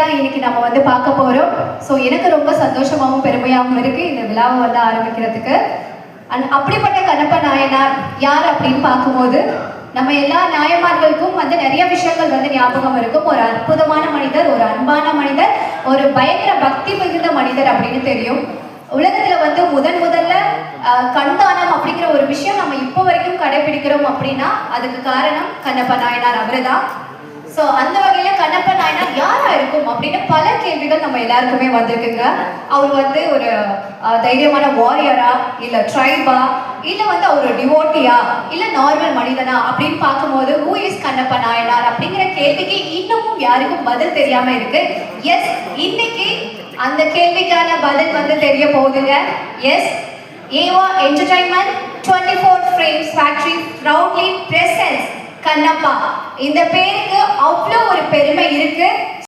தான் இன்னைக்கு நம்ம வந்து பார்க்க போறோம். ஸோ எனக்கு ரொம்ப சந்தோஷமாகவும் பெருமையாகவும் இருக்கு இந்த விழாவை வந்து ஆரம்பிக்கிறதுக்கு. அப்படிப்பட்ட கண்ணப்ப நாயனார் யார் அப்படின்னு பார்க்கும்போது நம்ம எல்லா நாயன்மார்களுக்கும் வந்து நிறைய விஷயங்கள் வந்து ஞாபகம் இருக்கும். ஒரு அற்புதமான மனிதர், ஒரு அன்பான மனிதர், ஒரு பயங்கர பக்தி மிகுந்த மனிதர் அப்படின்னு தெரியும். உலகத்துல வந்து முதல்ல கண்தானம் அப்படிங்கிற ஒரு விஷயம் நம்ம இப்போ வரைக்கும் கடைபிடிக்கிறோம் அப்படின்னா அதுக்கு காரணம் கண்ணப்ப நாயனார் அவருதான். ஸோ அந்த வகையில கண்ணப்ப நாயனார் யாரா இருக்கும் அப்படின்னு பல கேள்விகள் நம்ம எல்லாருக்குமே வந்திருக்குங்க. அவர் வந்து ஒரு தைரியமான வாரியரா, இல்ல ட்ரைபா, இல்ல வந்து அவர் டிவோட்டியா, இல்ல நார்மல் மனிதனா அப்படின்னு பார்க்கும்போது ஹூ இஸ் கண்ணப்ப நாயனார் அப்படிங்கிற கேள்விக்கு இன்னமும் யாருக்கும் பதில் தெரியாம இருக்கு. எஸ், இன்னைக்கு அந்த கேள்விக்கான பதில் வந்து தெரிய போகுதுங்க. எஸ், ஏவா entertainment 24 frames factory proudly presents Kannappa. இந்த பேருக்கு அவ்வளோ ஒரு பெருமை இருக்கு.